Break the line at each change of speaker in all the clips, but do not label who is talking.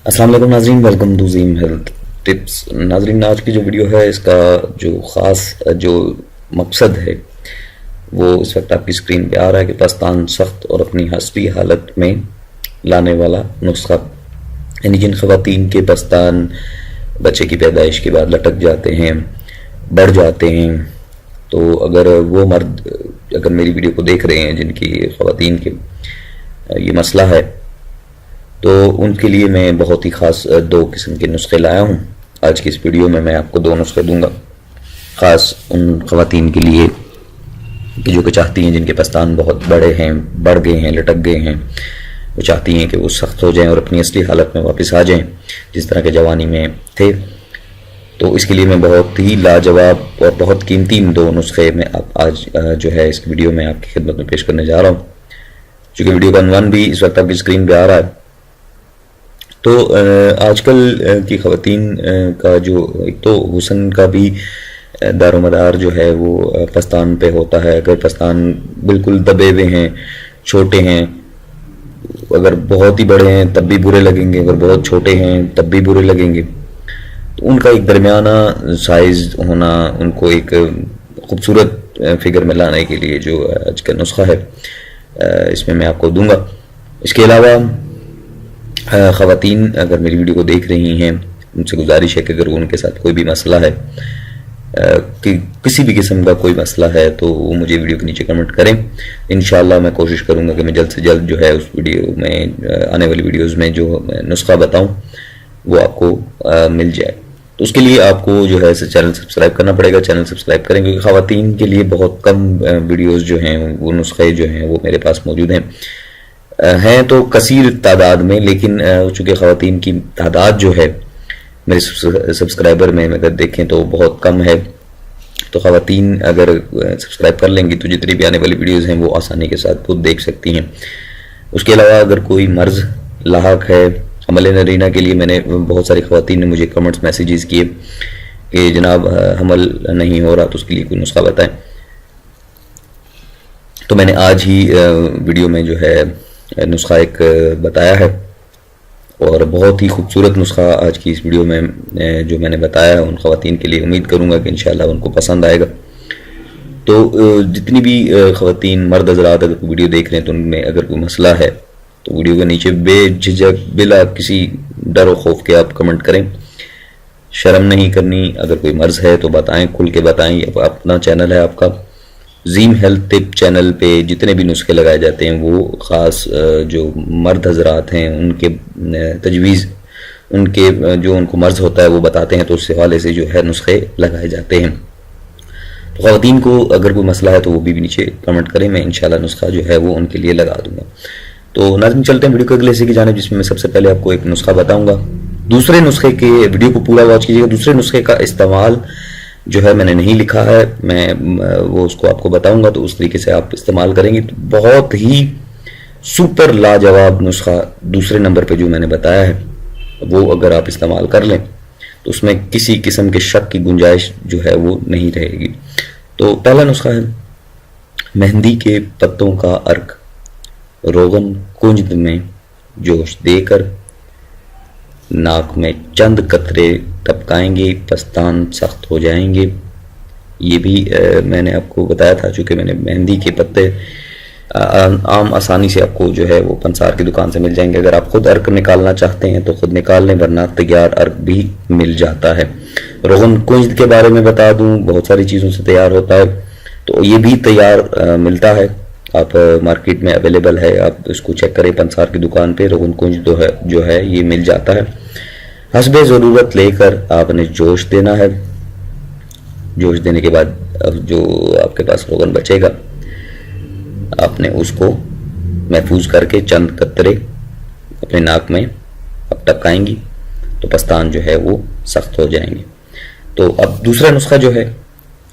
السلام علیکم ناظرین، ویلکم ٹو زیم ہیلتھ ٹپس۔ ناظرین، آج کی جو ویڈیو ہے اس کا جو خاص جو مقصد ہے وہ اس وقت آپ کی اسکرین پہ آ رہا ہے کہ پستان سخت اور اپنی اصلی حالت میں لانے والا نسخہ، یعنی جن خواتین کے پستان بچے کی پیدائش کے بعد لٹک جاتے ہیں، بڑھ جاتے ہیں، تو اگر وہ مرد اگر میری ویڈیو کو دیکھ رہے ہیں جن کی خواتین کے یہ مسئلہ ہے، تو ان کے لیے میں بہت ہی خاص دو قسم کے نسخے لایا ہوں۔ آج کی اس ویڈیو میں آپ کو دو نسخے دوں گا، خاص ان خواتین کے لیے کہ جو کہ چاہتی ہیں، جن کے پستان بہت بڑے ہیں، بڑھ گئے ہیں، لٹک گئے ہیں، وہ چاہتی ہیں کہ وہ سخت ہو جائیں اور اپنی اصلی حالت میں واپس آ جائیں جس طرح کے جوانی میں تھے۔ تو اس کے لیے میں بہت ہی لاجواب اور بہت قیمتی دو نسخے میں آج جو ہے اس ویڈیو میں آپ کی خدمت میں پیش کرنے جا رہا ہوں، چونکہ ویڈیو کا عنوان بھی اس وقت آپ کی اسکرین پہ آ رہا ہے۔ تو آج کل کی خواتین کا جو ایک تو حسن کا بھی دار و مدار جو ہے وہ پستان پہ ہوتا ہے۔ اگر پستان بالکل دبے ہوئے ہیں، چھوٹے ہیں، اگر بہت ہی بڑے ہیں تب بھی برے لگیں گے، اگر بہت چھوٹے ہیں تب بھی برے لگیں گے، تو ان کا ایک درمیانہ سائز ہونا، ان کو ایک خوبصورت فگر میں لانے کے لیے جو آج کا نسخہ ہے اس میں آپ کو دوں گا۔ اس کے علاوہ خواتین اگر میری ویڈیو کو دیکھ رہی ہیں، ان سے گزارش ہے کہ اگر ان کے ساتھ کوئی بھی مسئلہ ہے، کہ کسی بھی قسم کا کوئی مسئلہ ہے، تو وہ مجھے ویڈیو کے نیچے کمنٹ کریں۔ انشاءاللہ میں کوشش کروں گا کہ میں جلد سے جلد جو ہے اس ویڈیو میں آنے والی ویڈیوز میں جو نسخہ بتاؤں وہ آپ کو مل جائے۔ تو اس کے لیے آپ کو جو ہے چینل سبسکرائب کرنا پڑے گا۔ چینل سبسکرائب کریں کیونکہ خواتین کے لیے بہت کم ویڈیوز جو ہیں، وہ نسخے جو ہیں وہ میرے پاس موجود ہیں تو کثیر تعداد میں، لیکن چونکہ خواتین کی تعداد جو ہے میرے سبسکرائبر میں اگر دیکھیں تو بہت کم ہے، تو خواتین اگر سبسکرائب کر لیں گی تو جتنی بھی آنے والی ویڈیوز ہیں وہ آسانی کے ساتھ خود دیکھ سکتی ہیں۔ اس کے علاوہ اگر کوئی مرض لاحق ہے حمل نرینہ کے لیے، میں نے بہت ساری خواتین نے مجھے کمنٹس میسیجز کیے کہ جناب حمل نہیں ہو رہا تو اس کے لیے کوئی نسخہ بتائیں، تو میں نے آج ہی ویڈیو میں جو ہے نسخہ ایک بتایا ہے، اور بہت ہی خوبصورت نسخہ آج کی اس ویڈیو میں جو میں نے بتایا ان خواتین کے لیے۔ امید کروں گا کہ انشاءاللہ ان کو پسند آئے گا۔ تو جتنی بھی خواتین مرد حضرات اگر کوئی ویڈیو دیکھ رہے ہیں تو ان میں اگر کوئی مسئلہ ہے تو ویڈیو کے نیچے بے جھجک بلا کسی ڈر و خوف کے آپ کمنٹ کریں، شرم نہیں کرنی۔ اگر کوئی مرض ہے تو بتائیں، کھل کے بتائیں۔ اپنا چینل ہے آپ کا زیم ہیلتھ ٹپ، چینل پہ جتنے بھی نسخے لگائے جاتے ہیں وہ خاص جو مرد حضرات ہیں ان کے تجویز، ان کے جو ان کو مرض ہوتا ہے وہ بتاتے ہیں، تو اس حوالے سے جو ہے نسخے لگائے جاتے ہیں۔ تو خواتین کو اگر کوئی مسئلہ ہے تو وہ بھی نیچے کمنٹ کریں، میں انشاءاللہ نسخہ جو ہے وہ ان کے لیے لگا دوں گا۔ تو ناظرین چلتے ہیں ویڈیو کے اگلے حصے کی جانب، جس میں سب سے پہلے آپ کو ایک نسخہ بتاؤں گا۔ دوسرے نسخے کے ویڈیو کو پورا واچ کیجیے گا۔ دوسرے نسخے کا استعمال جو ہے میں نے نہیں لکھا ہے، میں وہ اس کو آپ کو بتاؤں گا، تو اس طریقے سے آپ استعمال کریں گے تو بہت ہی سپر لاجواب نسخہ دوسرے نمبر پہ جو میں نے بتایا ہے وہ اگر آپ استعمال کر لیں تو اس میں کسی قسم کے شک کی گنجائش جو ہے وہ نہیں رہے گی۔ تو پہلا نسخہ ہے مہندی کے پتوں کا عرق، روغن کنجد میں جوش دے کر ناک میں چند قطرے ٹپکائیں گے، پستان سخت ہو جائیں گے۔ یہ بھی میں نے آپ کو بتایا تھا، چونکہ میں نے مہندی کے پتے عام آسانی سے آپ کو جو ہے وہ پنسار کی دکان سے مل جائیں گے۔ اگر آپ خود عرق نکالنا چاہتے ہیں تو خود نکال لیں، ورنہ تیار عرق بھی مل جاتا ہے۔ روغن کنجد کے بارے میں بتا دوں، بہت ساری چیزوں سے تیار ہوتا ہے، تو یہ بھی تیار ملتا ہے، آپ مارکیٹ میں اویلیبل ہے، آپ اس کو چیک کریں پنسار کی دکان پہ۔ روغن کنجد جو ہے یہ مل جاتا ہے۔ حسب ضرورت لے کر آپ نے جوش دینا ہے۔ جوش دینے کے بعد جو آپ کے پاس روغن بچے گا آپ نے اس کو محفوظ کر کے چند قطرے اپنے ناک میں اب ٹپکائیں گی تو پستان جو ہے وہ سخت ہو جائیں گے۔ تو اب دوسرا نسخہ جو ہے،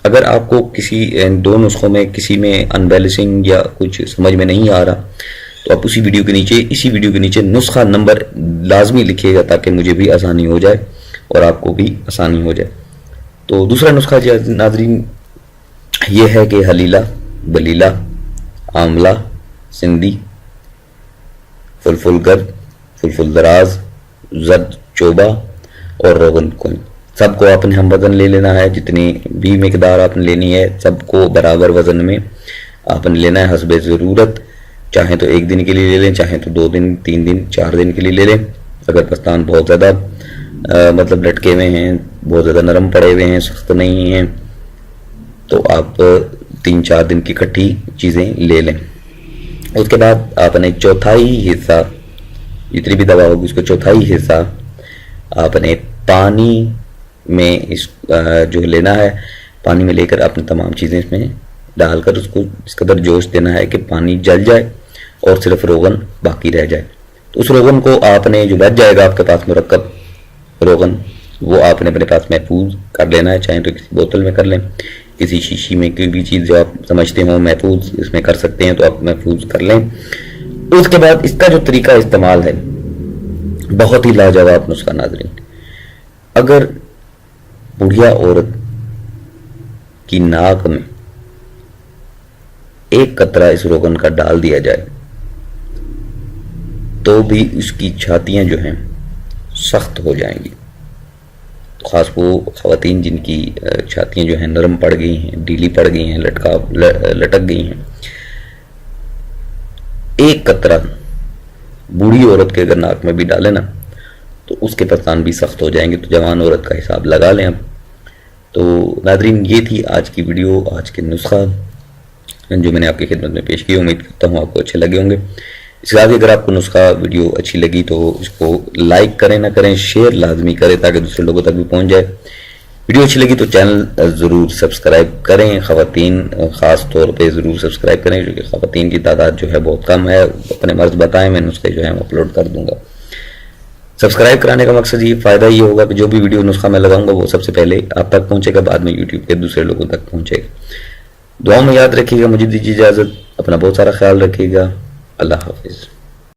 اگر آپ کو کسی دو نسخوں میں کسی میں ان بیلنسنگ یا کچھ سمجھ میں نہیں آ رہا تو آپ اسی ویڈیو کے نیچے نسخہ نمبر لازمی لکھیے گا تاکہ مجھے بھی آسانی ہو جائے اور آپ کو بھی آسانی ہو جائے۔ تو دوسرا نسخہ ناظرین یہ ہے کہ حلیلہ، بلیلہ، آملہ، سندھی، فلفل گرد، فلفل دراز، زرد چوبا اور روغن کوئن، سب کو آپ نے ہم وزن لے لینا ہے. جتنی بھی مقدار آپ نے لینی ہے سب کو برابر وزن میں آپ نے لینا ہے حسب ضرورت. چاہیں تو ایک دن کے لیے لے لیں، چاہیں تو 2 دن 3 دن 4 دن کے لیے لے لیں. اگر پستان بہت زیادہ مطلب لٹکے ہوئے ہیں، بہت زیادہ نرم پڑے ہوئے ہیں، سخت نہیں ہیں، تو آپ 3-4 دن کی کٹھی چیزیں لے لیں. اس کے بعد آپ نے چوتھائی حصہ، جتنی بھی دوا ہوگی اس کو چوتھائی حصہ آپ نے پانی میں جو لینا ہے. پانی میں لے کر آپ نے تمام چیزیں اس میں ڈال کر اس کو اس قدر جوش دینا ہے کہ پانی جل جائے اور صرف روغن باقی رہ جائے. تو اس روغن کو آپ نے جو بچ جائے گا آپ کے پاس مرکب روغن، وہ آپ نے اپنے پاس محفوظ کر لینا ہے. چاہیں تو کسی بوتل میں کر لیں، کسی شیشی میں، کوئی بھی چیز جو آپ سمجھتے ہوں محفوظ اس میں کر سکتے ہیں تو آپ محفوظ کر لیں. اس کے بعد اس کا جو طریقہ استعمال ہے بہت ہی لاجواب نسخہ ناظرین. اگر بڑھیا عورت کی ناک میں ایک قطرہ اس روغن کا ڈال دیا جائے تو بھی اس کی چھاتیاں جو ہیں سخت ہو جائیں گی. خاص وہ خواتین جن کی چھاتیاں جو ہیں نرم پڑ گئی ہیں، ڈھیلی پڑ گئی ہیں، لٹک گئی ہیں، ایک قطرہ بوڑھی عورت کے اگر ناک میں بھی ڈالے نا تو اس کے پستان بھی سخت ہو جائیں گے. تو جوان عورت کا حساب لگا لیں اب. تو ناظرین یہ تھی آج کی ویڈیو، آج کے نسخہ جو میں نے آپ کی خدمت میں پیش کی. امید کرتا ہوں آپ کو اچھے لگے ہوں گے. اس کے بعد اگر آپ کو نسخہ ویڈیو اچھی لگی تو اس کو لائک کریں نہ کریں، شیئر لازمی کریں تاکہ دوسرے لوگوں تک بھی پہنچ جائے. ویڈیو اچھی لگی تو چینل ضرور سبسکرائب کریں. خواتین خاص طور پہ ضرور سبسکرائب کریں کیونکہ خواتین کی تعداد جو ہے بہت کم ہے. اپنے مرض بتائیں، میں نسخے جو ہیں اپلوڈ کر دوں گا. سبسکرائب کرانے کا مقصد یہ فائدہ یہ ہوگا کہ جو بھی ویڈیو نسخہ میں لگاؤں گا وہ سب سے پہلے آپ تک پہنچے گا، بعد میں یوٹیوب کے دوسرے لوگوں تک پہنچے گا. دعاؤں میں یاد رکھیے گا. مجھے دیجیے اجازت. اپنا بہت سارا خیال رکھیے گا. اللہ حافظ.